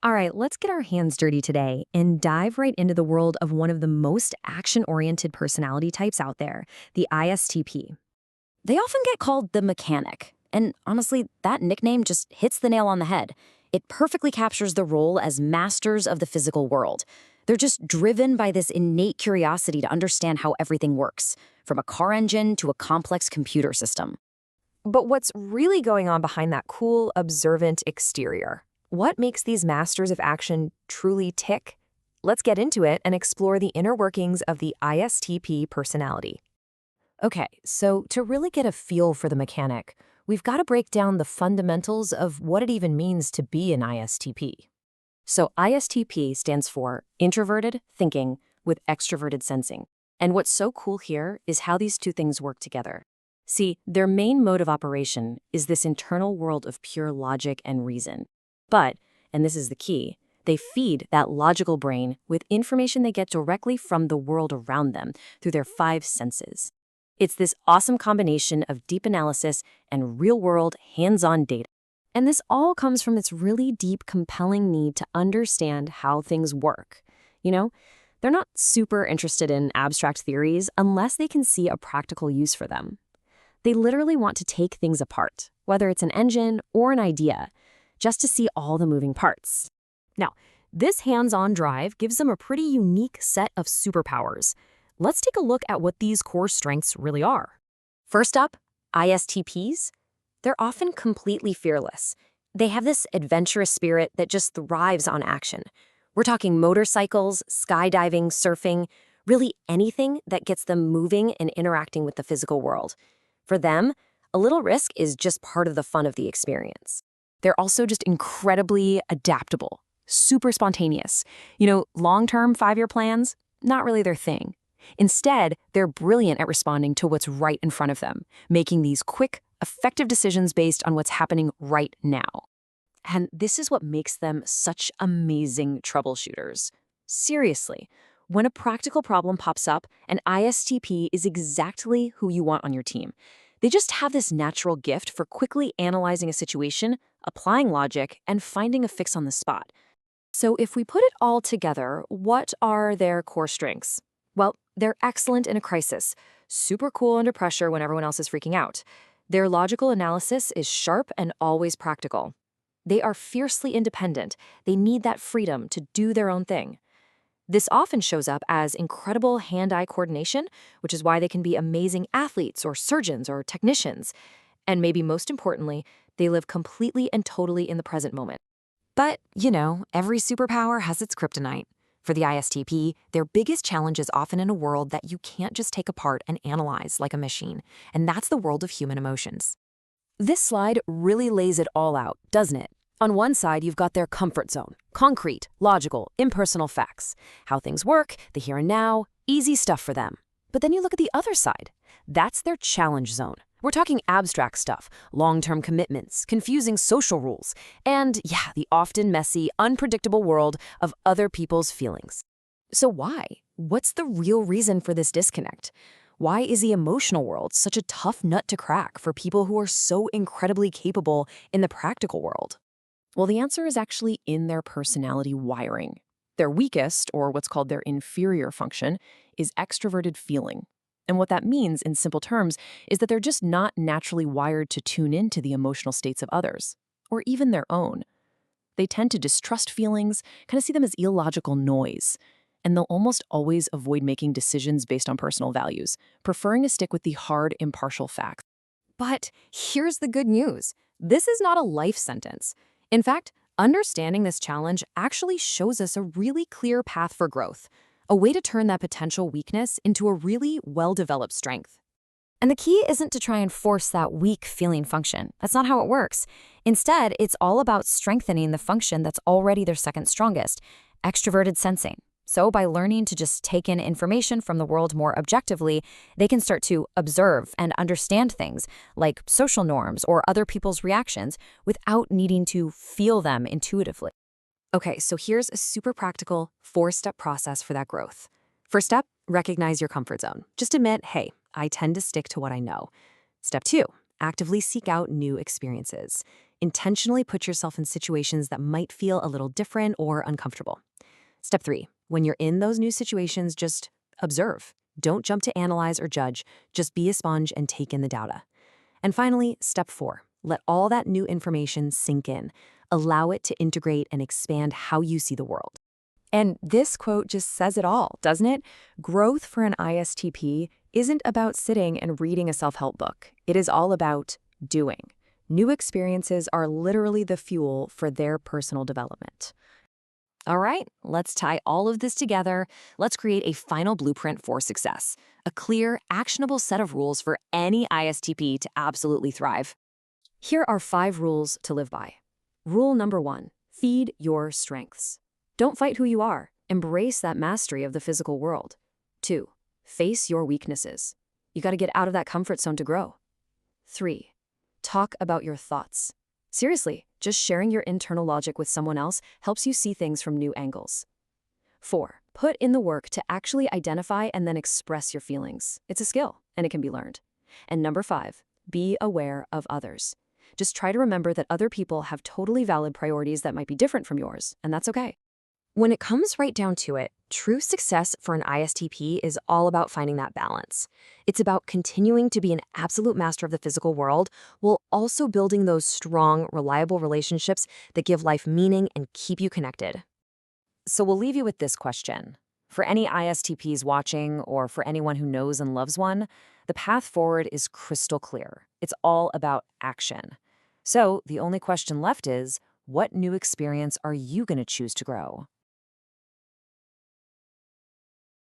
All right, let's get our hands dirty today and dive right into the world of one of the most action-oriented personality types out there, the ISTP. They often get called the mechanic, and honestly, that nickname just hits the nail on the head. It perfectly captures the role as masters of the physical world. They're just driven by this innate curiosity to understand how everything works, from a car engine to a complex computer system. But what's really going on behind that cool, observant exterior? What makes these masters of action truly tick? Let's get into it and explore the inner workings of the ISTP personality. Okay, so to really get a feel for the mechanic, we've got to break down the fundamentals of what it even means to be an ISTP. So ISTP stands for introverted thinking with extroverted sensing. And what's so cool here is how these two things work together. See, their main mode of operation is this internal world of pure logic and reason. But, and this is the key, they feed that logical brain with information they get directly from the world around them through their five senses. It's this awesome combination of deep analysis and real-world, hands-on data. And this all comes from this really deep, compelling need to understand how things work. You know, they're not super interested in abstract theories unless they can see a practical use for them. They literally want to take things apart, whether it's an engine or an idea, just to see all the moving parts. Now, this hands-on drive gives them a pretty unique set of superpowers. Let's take a look at what these core strengths really are. First up, ISTPs. They're often completely fearless. They have this adventurous spirit that just thrives on action. We're talking motorcycles, skydiving, surfing, really anything that gets them moving and interacting with the physical world. For them, a little risk is just part of the fun of the experience. They're also just incredibly adaptable, super spontaneous. Long-term 5-year plans, not really their thing. Instead, they're brilliant at responding to what's right in front of them, making these quick, effective decisions based on what's happening right now. And this is what makes them such amazing troubleshooters. Seriously, when a practical problem pops up, an ISTP is exactly who you want on your team. They just have this natural gift for quickly analyzing a situation, applying logic, and finding a fix on the spot. So if we put it all together, what are their core strengths? Well, they're excellent in a crisis, super cool under pressure when everyone else is freaking out. Their logical analysis is sharp and always practical. They are fiercely independent. They need that freedom to do their own thing. This often shows up as incredible hand-eye coordination, which is why they can be amazing athletes or surgeons or technicians. And maybe most importantly, they live completely and totally in the present moment. But, every superpower has its kryptonite. For the ISTP, their biggest challenge is often in a world that you can't just take apart and analyze like a machine, and that's the world of human emotions. This slide really lays it all out, doesn't it? On one side, you've got their comfort zone, concrete, logical, impersonal facts, how things work, the here and now, easy stuff for them. But then you look at the other side. That's their challenge zone. We're talking abstract stuff, long-term commitments, confusing social rules, and the often messy, unpredictable world of other people's feelings. So why? What's the real reason for this disconnect? Why is the emotional world such a tough nut to crack for people who are so incredibly capable in the practical world? Well, the answer is actually in their personality wiring. Their weakest, or what's called their inferior function, is extroverted feeling. And what that means, in simple terms, is that they're just not naturally wired to tune into the emotional states of others, or even their own. They tend to distrust feelings, kind of see them as illogical noise, and they'll almost always avoid making decisions based on personal values, preferring to stick with the hard, impartial facts. But here's the good news. This is not a life sentence. In fact, understanding this challenge actually shows us a really clear path for growth, a way to turn that potential weakness into a really well-developed strength. And the key isn't to try and force that weak feeling function. That's not how it works. Instead, it's all about strengthening the function that's already their second strongest, extroverted sensing. So by learning to just take in information from the world more objectively, they can start to observe and understand things like social norms or other people's reactions without needing to feel them intuitively. Okay, so here's a super practical 4-step process for that growth. First step, recognize your comfort zone. Just admit, hey, I tend to stick to what I know. Step 2, actively seek out new experiences. Intentionally put yourself in situations that might feel a little different or uncomfortable. Step 3. When you're in those new situations, just observe. Don't jump to analyze or judge. Just be a sponge and take in the data. And finally, step 4. Let all that new information sink in. Allow it to integrate and expand how you see the world. And this quote just says it all, doesn't it? Growth for an ISTP isn't about sitting and reading a self-help book. It is all about doing. New experiences are literally the fuel for their personal development. All right, let's tie all of this together. Let's create a final blueprint for success. A clear, actionable set of rules for any ISTP to absolutely thrive. Here are 5 rules to live by. Rule number 1, feed your strengths. Don't fight who you are. Embrace that mastery of the physical world. 2, face your weaknesses. You got to get out of that comfort zone to grow. 3, talk about your thoughts. Seriously, just sharing your internal logic with someone else helps you see things from new angles. 4, put in the work to actually identify and then express your feelings. It's a skill, and it can be learned. And number 5, be aware of others. Just try to remember that other people have totally valid priorities that might be different from yours, and that's okay. When it comes right down to it, true success for an ISTP is all about finding that balance. It's about continuing to be an absolute master of the physical world while also building those strong, reliable relationships that give life meaning and keep you connected. So we'll leave you with this question. For any ISTPs watching, or for anyone who knows and loves one, the path forward is crystal clear. It's all about action. So the only question left is, what new experience are you going to choose to grow?